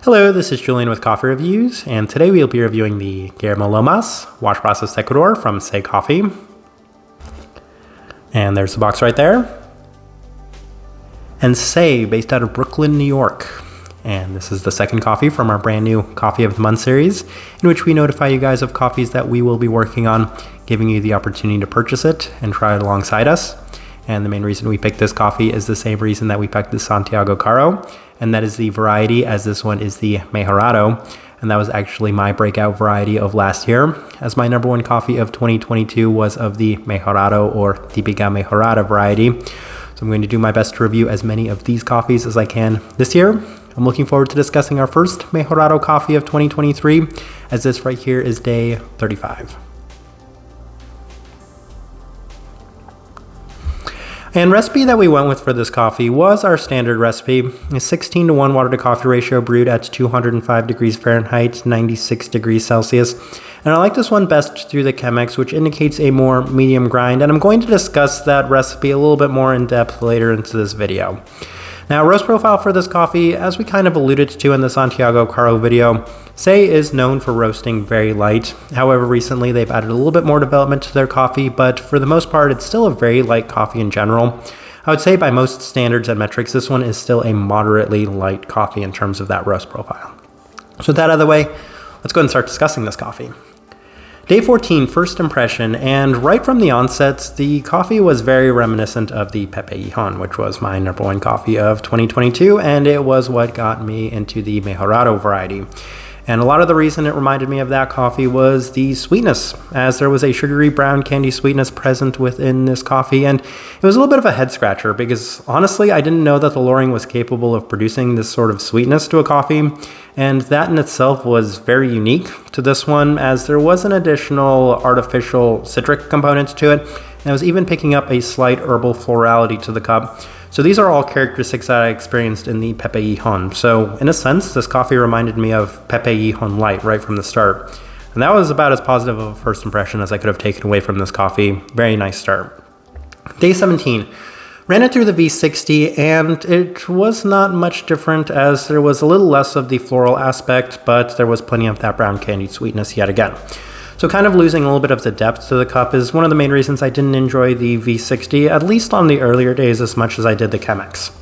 Hello, this is Julian with Coffee Reviews, and today we'll be reviewing the Guillermo Lomas Wash Processed Ecuador from Say Coffee. And there's the box right there. And Say, based out of Brooklyn, New York. And this is the second coffee from our brand new Coffee of the Month series, in which we notify you guys of coffees that we will be working on, giving you the opportunity to purchase it and try it alongside us. And the main reason we picked this coffee is the same reason that we picked the Santiago Caro, and that is the variety, as this one is the Mejorado, and that was actually my breakout variety of last year, as my number one coffee of 2022 was of the Mejorado or Típica Mejorada variety. So I'm going to do my best to review as many of these coffees as I can this year. I'm looking forward to discussing our first Mejorado coffee of 2023, as this right here is day 35. And recipe that we went with for this coffee was our standard recipe, a 16:1 water to coffee ratio brewed at 205 degrees Fahrenheit, 96 degrees Celsius. And I like this one best through the Chemex, which indicates a more medium grind, and I'm going to discuss that recipe a little bit more in depth later into this video. Now, roast profile for this coffee, as we kind of alluded to in the Santiago Caro video, Say is known for roasting very light. However, recently they've added a little bit more development to their coffee, but for the most part, it's still a very light coffee in general. I would say by most standards and metrics, this one is still a moderately light coffee in terms of that roast profile. So with that out of the way, let's go ahead and start discussing this coffee. Day 14, first impression, and right from the onset, the coffee was very reminiscent of the Pepe Hijón, which was my number one coffee of 2022, and it was what got me into the Mejorado variety. And a lot of the reason it reminded me of that coffee was the sweetness, as there was a sugary brown candy sweetness present within this coffee, and it was a little bit of a head scratcher because honestly I didn't know that the Loring was capable of producing this sort of sweetness to a coffee, and that in itself was very unique to this one, as there was an additional artificial citric component to it, and I was even picking up a slight herbal florality to the cup. So these are all characteristics that I experienced in the Pepe Hijón. So in a sense, this coffee reminded me of Pepe Hijón Light right from the start. And that was about as positive of a first impression as I could have taken away from this coffee. Very nice start. Day 17. Ran it through the V60, and it was not much different, as there was a little less of the floral aspect, but there was plenty of that brown candy sweetness yet again. So kind of losing a little bit of the depth to the cup is one of the main reasons I didn't enjoy the V60, at least on the earlier days, as much as I did the Chemex.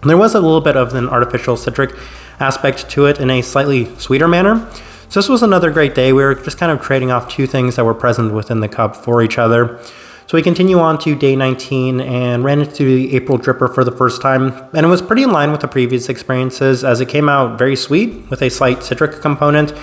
There was a little bit of an artificial citric aspect to it in a slightly sweeter manner. So this was another great day. We were just kind of trading off two things that were present within the cup for each other. So we continue on to day 19 and ran it through the April dripper for the first time. And it was pretty in line with the previous experiences, as it came out very sweet with a slight citric component,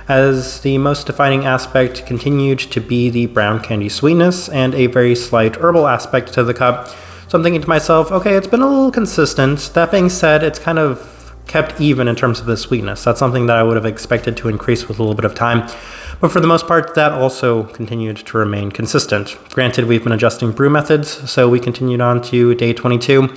as the most defining aspect continued to be the brown candy sweetness and a very slight herbal aspect to the cup. So I'm thinking to myself, okay, it's been a little consistent. That being said, it's kind of kept even in terms of the sweetness. That's something that I would have expected to increase with a little bit of time. But for the most part, that also continued to remain consistent. Granted, we've been adjusting brew methods, so we continued on to day 22.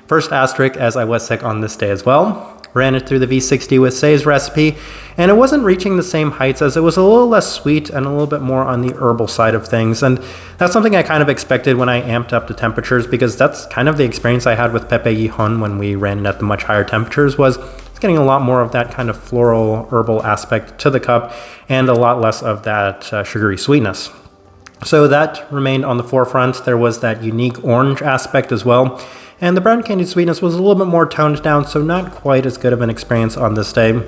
First asterisk, as I was sick on this day as well. Ran it through the V60 with Say's recipe, and it wasn't reaching the same heights, as it was a little less sweet and a little bit more on the herbal side of things. And that's something I kind of expected when I amped up the temperatures, because that's kind of the experience I had with Pepe Hijón when we ran it at the much higher temperatures, was getting a lot more of that kind of floral herbal aspect to the cup and a lot less of that sugary sweetness. So that remained on the forefront. There was that unique orange aspect as well. And the brown candy sweetness was a little bit more toned down, so not quite as good of an experience on this day.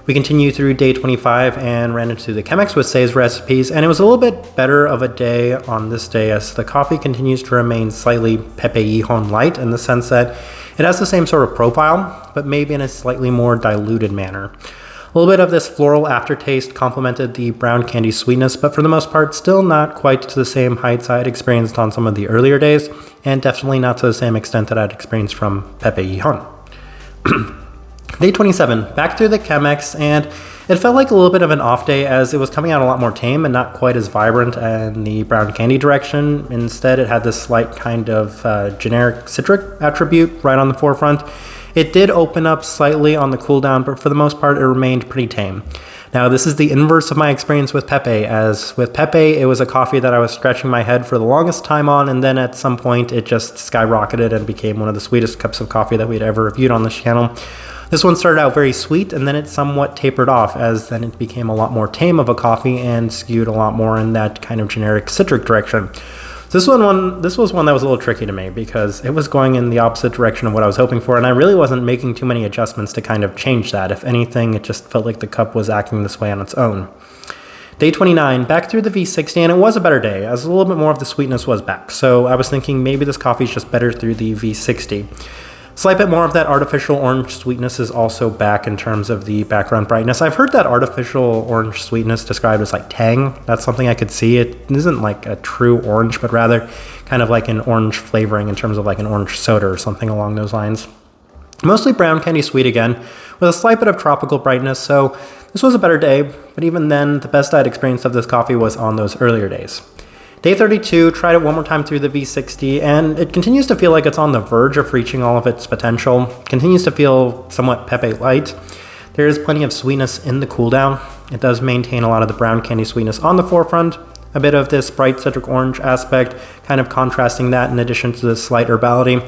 We continued through day 25 and ran into the Chemex with Say's recipes, and it was a little bit better of a day on this day, as the coffee continues to remain slightly Pepe Hijón light, in the sense that it has the same sort of profile, but maybe in a slightly more diluted manner. A little bit of this floral aftertaste complemented the brown candy sweetness, but for the most part, still not quite to the same heights I had experienced on some of the earlier days, and definitely not to the same extent that I'd experienced from Pepe Hijón. Day 27, back through the Chemex, and it felt like a little bit of an off day, as it was coming out a lot more tame and not quite as vibrant in the brown candy direction. Instead, it had this slight kind of generic citric attribute right on the forefront. It did open up slightly on the cool down, but for the most part, it remained pretty tame. Now, this is the inverse of my experience with Pepe, as with Pepe, it was a coffee that I was scratching my head for the longest time on, and then at some point, it just skyrocketed and became one of the sweetest cups of coffee that we'd ever reviewed on this channel. This one started out very sweet, and then it somewhat tapered off as then it became a lot more tame of a coffee and skewed a lot more in that kind of generic citric direction. This was one that was a little tricky to me because it was going in the opposite direction of what I was hoping for, and I really wasn't making too many adjustments to kind of change that. If anything, it just felt like the cup was acting this way on its own. Day 29, back through the V60, and it was a better day, as a little bit more of the sweetness was back. So I was thinking maybe this coffee is just better through the V60. Slight bit more of that artificial orange sweetness is also back in terms of the background brightness. I've heard that artificial orange sweetness described as like tang. That's something I could see. It isn't like a true orange, but rather kind of like an orange flavoring in terms of like an orange soda or something along those lines. Mostly brown candy sweet again, with a slight bit of tropical brightness, so this was a better day, but even then, the best I'd experienced of this coffee was on those earlier days. Day 32, tried it one more time through the V60, and it continues to feel like it's on the verge of reaching all of its potential. Continues to feel somewhat Pepe light. There is plenty of sweetness in the cool down. It does maintain a lot of the brown candy sweetness on the forefront, a bit of this bright citric orange aspect, kind of contrasting that in addition to the slight herbality.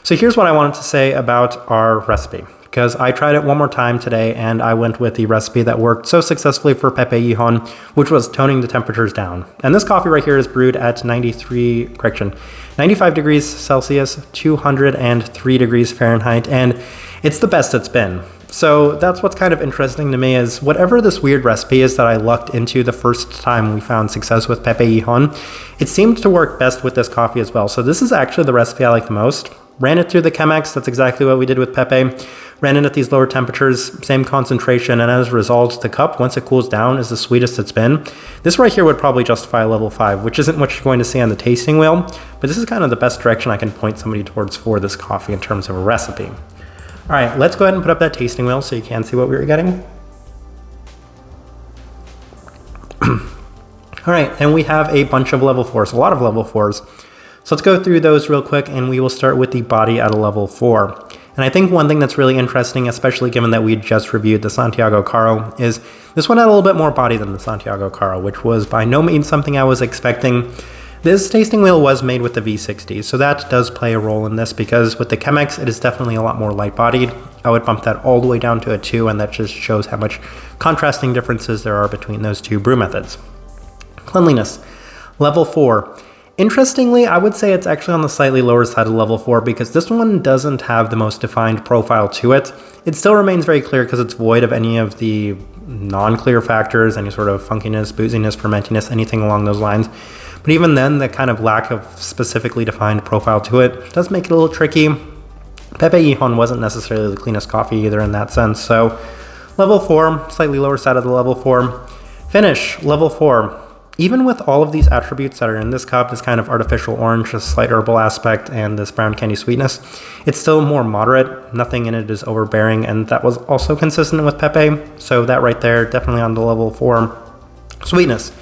So here's what I wanted to say about our recipe, because I tried it one more time today and I went with the recipe that worked so successfully for Pepe Hijón, which was toning the temperatures down. And this coffee right here is brewed at 95 degrees Celsius, 203 degrees Fahrenheit, and it's the best it's been. So that's what's kind of interesting to me is whatever this weird recipe is that I lucked into the first time we found success with Pepe Hijón, it seemed to work best with this coffee as well. So this is actually the recipe I like the most. Ran it through the Chemex, that's exactly what we did with Pepe. Ran it at these lower temperatures, same concentration, and as a result, the cup, once it cools down, is the sweetest it's been. This right here would probably justify a level 5, which isn't what you're going to see on the tasting wheel, but this is kind of the best direction I can point somebody towards for this coffee in terms of a recipe. All right, let's go ahead and put up that tasting wheel so you can see what we were getting. All right, and we have a bunch of level 4s, a lot of level 4s. So let's go through those real quick, and we will start with the body at a level 4. And I think one thing that's really interesting, especially given that we just reviewed the Santiago Caro, is this one had a little bit more body than the Santiago Caro, which was by no means something I was expecting. This tasting wheel was made with the V60, so that does play a role in this, because with the Chemex, it is definitely a lot more light-bodied. I would bump that all the way down to a 2, and that just shows how much contrasting differences there are between those two brew methods. Cleanliness, level 4. Interestingly, I would say it's actually on the slightly lower side of level 4 because this one doesn't have the most defined profile to it. It still remains very clear because it's void of any of the non-clear factors, any sort of funkiness, booziness, fermentiness, anything along those lines. But even then, the kind of lack of specifically defined profile to it does make it a little tricky. Pepe Hijón wasn't necessarily the cleanest coffee either in that sense. So level 4, slightly lower side of the level 4. Finish, level 4. Even with all of these attributes that are in this cup, this kind of artificial orange, a slight herbal aspect, and this brown candy sweetness, it's still more moderate. Nothing in it is overbearing, and that was also consistent with Pepe. So that right there, definitely on the level 4. Sweetness.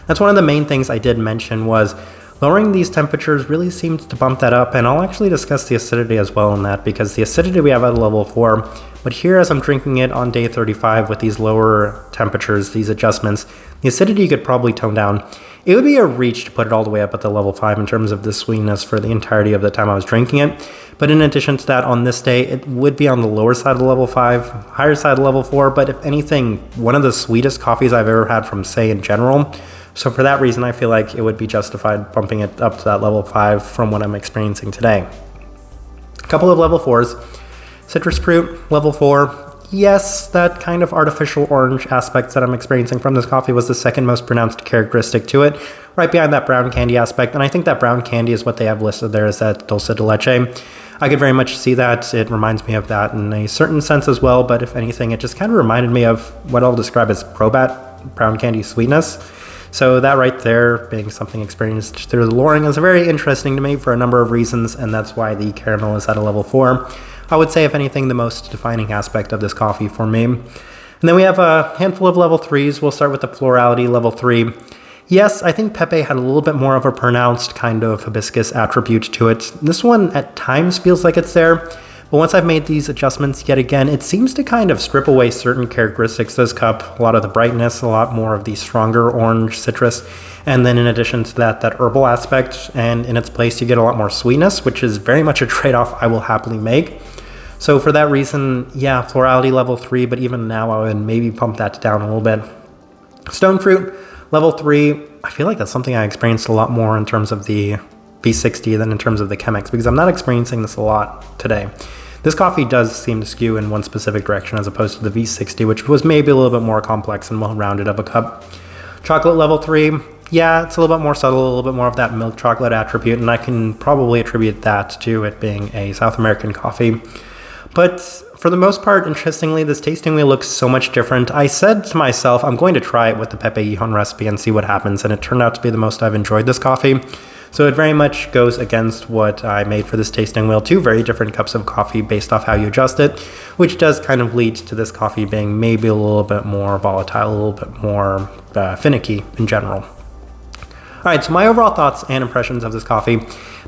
That's one of the main things I did mention was lowering these temperatures really seemed to bump that up, and I'll actually discuss the acidity as well in that, because the acidity we have at level 4, but here as I'm drinking it on day 35 with these lower temperatures, these adjustments, the acidity could probably tone down. It would be a reach to put it all the way up at the level 5 in terms of the sweetness for the entirety of the time I was drinking it, but in addition to that, on this day, it would be on the lower side of level 5, higher side of level 4, but if anything, one of the sweetest coffees I've ever had from Say in general. So for that reason, I feel like it would be justified bumping it up to that level 5 from what I'm experiencing today. A couple of level 4s. Citrus fruit, level 4. Yes, that kind of artificial orange aspect that I'm experiencing from this coffee was the second most pronounced characteristic to it, right behind that brown candy aspect. And I think that brown candy is what they have listed there as that dulce de leche. I could very much see that. It reminds me of that in a certain sense as well, but if anything, it just kind of reminded me of what I'll describe as Probat brown candy sweetness. So that right there, being something experienced through the loring, is very interesting to me for a number of reasons, and that's why the caramel is at a level 4. I would say, if anything, the most defining aspect of this coffee for me. And then we have a handful of level 3s. We'll start with the florality, level 3. Yes, I think Pepe had a little bit more of a pronounced kind of hibiscus attribute to it. This one at times feels like it's there, but once I've made these adjustments yet again, it seems to kind of strip away certain characteristics of this cup. A lot of the brightness, a lot more of the stronger orange citrus, and then in addition to that, that herbal aspect, and in its place you get a lot more sweetness, which is very much a trade-off I will happily make. So for that reason, yeah, florality level 3, but even now I would maybe pump that down a little bit. Stone fruit, level 3, I feel like that's something I experienced a lot more in terms of the V60 than in terms of the Chemex, because I'm not experiencing this a lot today. This coffee does seem to skew in one specific direction as opposed to the V60, which was maybe a little bit more complex and well-rounded of a cup. Chocolate level 3, yeah, it's a little bit more subtle, a little bit more of that milk chocolate attribute, and I can probably attribute that to it being a South American coffee. But for the most part, interestingly, this tasting wheel looks so much different. I said to myself, I'm going to try it with the Pepe Hijón recipe and see what happens, and it turned out to be the most I've enjoyed this coffee. So it very much goes against what I made for this tasting wheel, 2 very different cups of coffee based off how you adjust it, which does kind of lead to this coffee being maybe a little bit more volatile, a little bit more finicky in general. All right, so my overall thoughts and impressions of this coffee,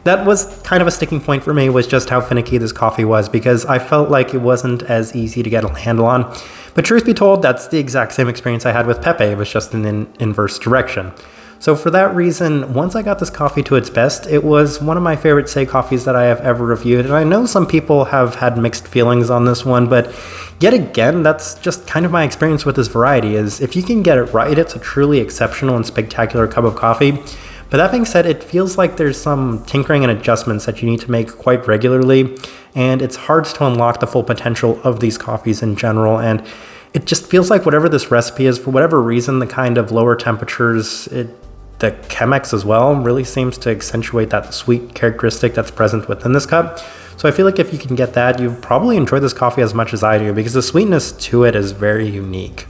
that was kind of a sticking point for me, was just how finicky this coffee was, because I felt like it wasn't as easy to get a handle on. But truth be told, that's the exact same experience I had with Pepe. It was just in an inverse direction. So for that reason, once I got this coffee to its best, it was one of my favorite Sei coffees that I have ever reviewed. And I know some people have had mixed feelings on this one, but yet again, that's just kind of my experience with this variety, is if you can get it right, it's a truly exceptional and spectacular cup of coffee. But that being said, it feels like there's some tinkering and adjustments that you need to make quite regularly, and it's hard to unlock the full potential of these coffees in general. And it just feels like whatever this recipe is, for whatever reason, the kind of lower temperatures, the Chemex as well, really seems to accentuate that sweet characteristic that's present within this cup. So I feel like if you can get that, you probably enjoy this coffee as much as I do, because the sweetness to it is very unique.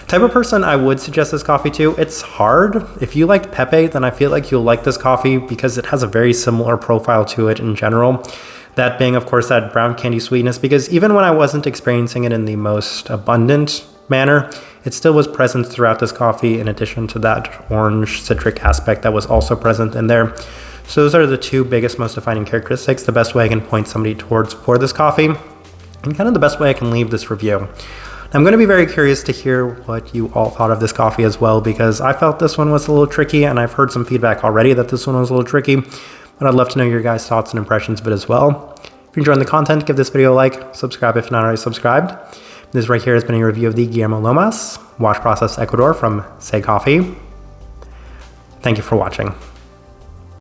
Type of person I would suggest this coffee to, it's hard. If you liked Pepe, then I feel like you'll like this coffee because it has a very similar profile to it in general. That being, of course, that brown candy sweetness, because even when I wasn't experiencing it in the most abundant manner, it still was present throughout this coffee, in addition to that orange citric aspect that was also present in there. So those are the 2 biggest, most defining characteristics, the best way I can point somebody towards for this coffee, and kind of the best way I can leave this review. I'm going to be very curious to hear what you all thought of this coffee as well, because I felt this one was a little tricky, and I've heard some feedback already that this one was a little tricky, but I'd love to know your guys' thoughts and impressions of it as well. If you're enjoying the content, give this video a like, subscribe if not already subscribed. This right here has been a review of the Guillermo Lomas Wash Process Ecuador from Sei Coffee. Thank you for watching.